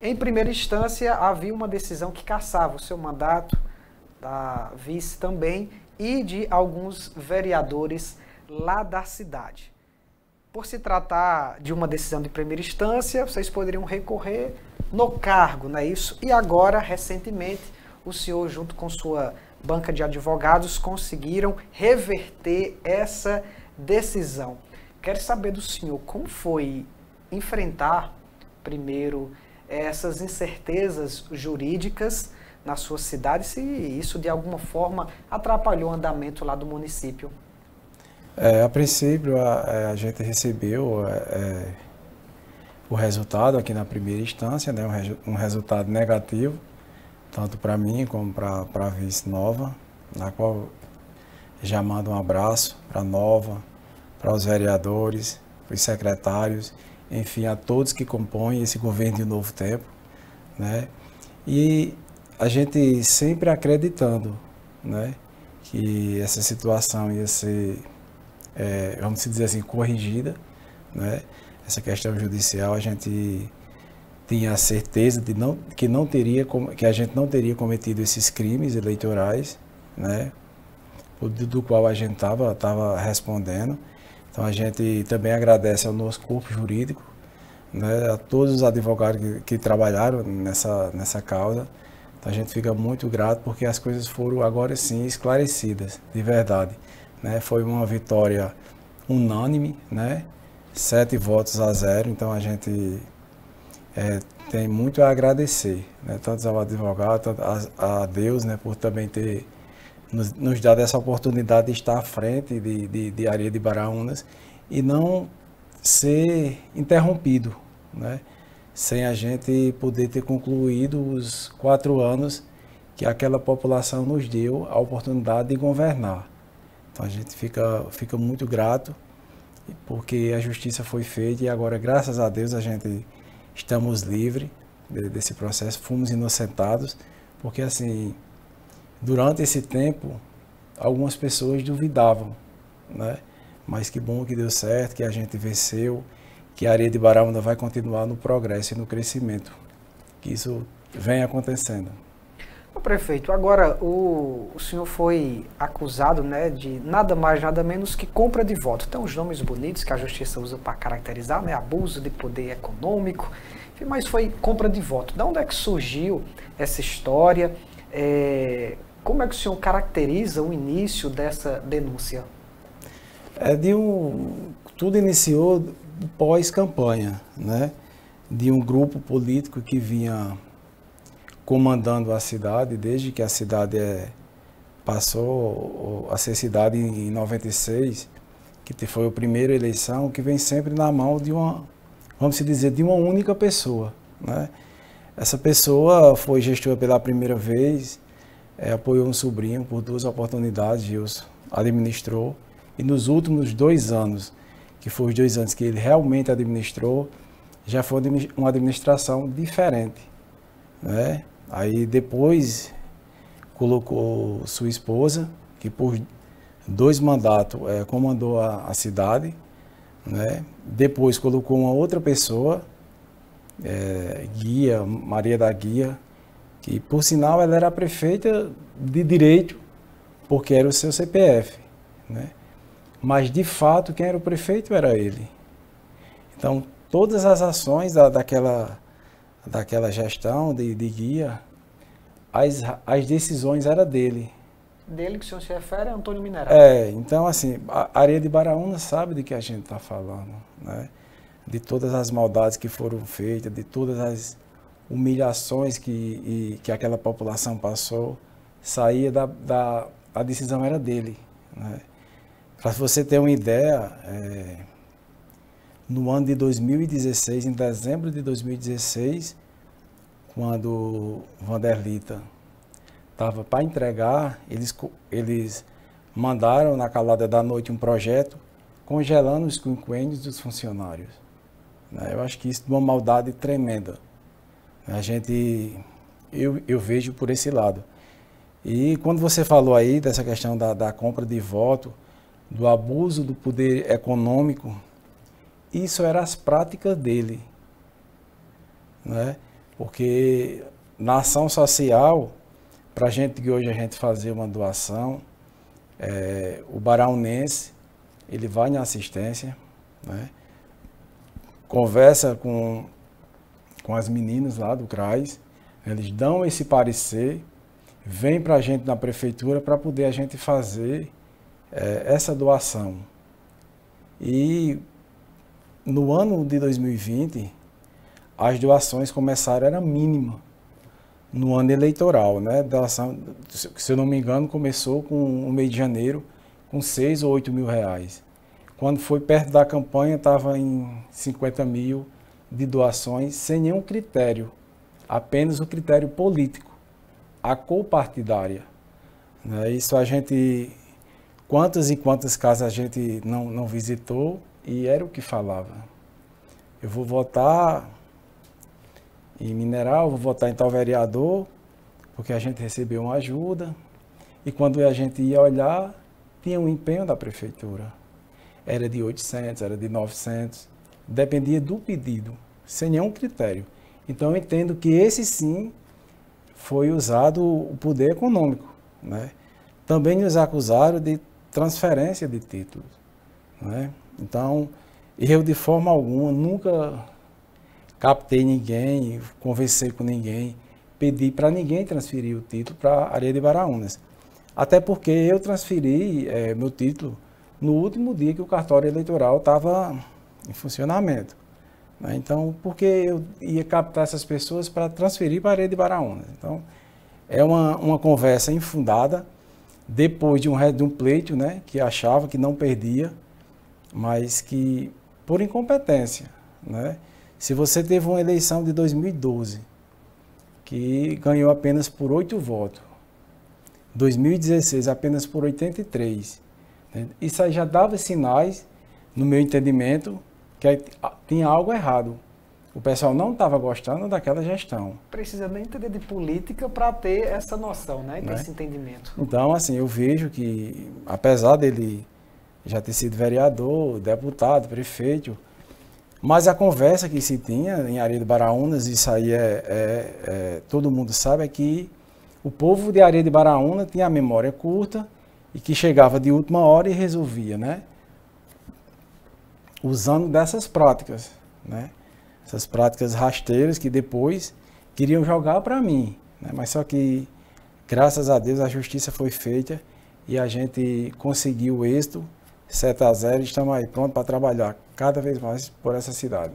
Em primeira instância, havia uma decisão que cassava o seu mandato, da vice também, e de alguns vereadores lá da cidade. Por se tratar de uma decisão de primeira instância, vocês poderiam recorrer no cargo, não é isso? E agora, recentemente, o senhor, junto com sua banca de advogados, conseguiram reverter essa decisão. Quero saber do senhor como foi enfrentar, primeiro, essas incertezas jurídicas na sua cidade, se isso de alguma forma atrapalhou o andamento lá do município. A princípio, a gente recebeu o resultado aqui na primeira instância, né, um resultado negativo, tanto para mim como para a vice Nova, na qual já mando um abraço para a Nova, para os vereadores, para os secretários, enfim, a todos que compõem esse governo de Novo Tempo, né? E a gente sempre acreditando, né, que essa situação ia ser, vamos dizer assim, corrigida, né? Essa questão judicial, a gente tinha a certeza de que a gente não teria cometido esses crimes eleitorais, né, do qual a gente estava respondendo. Então a gente também agradece ao nosso corpo jurídico, né, a todos os advogados que trabalharam nessa causa. Então a gente fica muito grato porque as coisas foram agora sim esclarecidas, de verdade, né? Foi uma vitória unânime, né? 7 votos a 0, então a gente tem muito a agradecer, né? Tanto ao advogado, tanto a Deus, né, por também ter nos dado essa oportunidade de estar à frente de Areia de Baraunas e não ser interrompido, né? Sem a gente poder ter concluído os 4 anos que aquela população nos deu a oportunidade de governar. Então a gente fica muito grato porque a justiça foi feita e agora, graças a Deus, a gente estamos livres desse processo, fomos inocentados, porque assim, durante esse tempo, algumas pessoas duvidavam, né? Mas que bom que deu certo, que a gente venceu, que a Areia de Baraunas vai continuar no progresso e no crescimento, que isso vem acontecendo. O prefeito, agora o senhor foi acusado, né, de nada mais, nada menos que compra de voto. Tem uns nomes bonitos que a justiça usa para caracterizar, né, abuso de poder econômico, enfim, mas foi compra de voto. De onde é que surgiu essa história? Como é que o senhor caracteriza o início dessa denúncia? Tudo iniciou pós-campanha, né, de um grupo político que vinha comandando a cidade desde que a cidade passou a ser cidade em 96, que foi a primeira eleição, que vem sempre na mão de vamos dizer, de uma única pessoa, né? Essa pessoa foi gestora pela primeira vez, apoiou um sobrinho por 2 oportunidades, Gilson administrou, e nos últimos 2 anos, que foram os 2 anos que ele realmente administrou, já foi uma administração diferente, né? Aí depois colocou sua esposa, que por 2 mandatos comandou a cidade, né? Depois colocou uma outra pessoa, Maria da Guia, que por sinal ela era prefeita de direito, porque era o seu CPF, né? Mas de fato quem era o prefeito era ele. Então todas as ações daquela gestão de Guia, as decisões eram dele. Dele que o senhor se refere é Antônio Mineral. Então assim, a Areia de Baraunas sabe de que a gente está falando, né? De todas as maldades que foram feitas, de todas as humilhações que aquela população passou, a decisão era dele, né? Para você ter uma ideia, no ano de 2016, em dezembro de 2016, quando Vanderlita estava para entregar, eles mandaram na calada da noite um projeto congelando os quinquênios dos funcionários, né? Eu acho que isso é uma maldade tremenda. Eu vejo por esse lado. E quando você falou aí dessa questão da compra de voto, do abuso do poder econômico, isso eram as práticas dele, né? Porque na ação social, para a gente que hoje a gente fazer uma doação, o baraunense, ele vai na assistência, né? Conversa com as meninas lá do CRAS, eles dão esse parecer, vem para a gente na prefeitura para poder a gente fazer essa doação. E no ano de 2020, as doações começaram, era mínima, no ano eleitoral, né? Doação, se eu não me engano, começou com o mês de janeiro, com 6 ou 8 mil reais. Quando foi perto da campanha, estava em 50 mil de doações, sem nenhum critério, apenas o critério político, a cor partidária. Né? Isso a gente, quantas e quantas casas a gente não visitou, e era o que falava. Eu vou votar em Mineral, vou votar em tal vereador, porque a gente recebeu uma ajuda, e quando a gente ia olhar, tinha um empenho da prefeitura. Era de 800, era de 900, dependia do pedido, sem nenhum critério. Então eu entendo que esse sim foi usado o poder econômico, né? Também nos acusaram de transferência de títulos, né? Então, eu de forma alguma nunca captei ninguém, conversei com ninguém, pedi para ninguém transferir o título para Areia de Baraúnas. Até porque eu transferi meu título no último dia que o cartório eleitoral estava em funcionamento. Né? Então, por que eu ia captar essas pessoas para transferir para a Areia de Baraúnas? Então, é uma conversa infundada, depois de um pleito, né, que achava que não perdia, mas que, por incompetência, né? Se você teve uma eleição de 2012, que ganhou apenas por 8 votos, 2016 apenas por 83, né? Isso aí já dava sinais, no meu entendimento, que tinha algo errado. O pessoal não estava gostando daquela gestão. Precisa nem entender de política para ter essa noção, né? Ter esse entendimento. Então, assim, eu vejo que, apesar dele já ter sido vereador, deputado, prefeito, mas a conversa que se tinha em Areia de Baraúnas, isso aí todo mundo sabe, é que o povo de Areia de Baraúna tinha a memória curta e que chegava de última hora e resolvia, né? Usando dessas práticas, né? Essas práticas rasteiras que depois queriam jogar para mim, né? Mas só que, graças a Deus, a justiça foi feita e a gente conseguiu o êxito, 7-0, estamos aí prontos para trabalhar cada vez mais por essa cidade.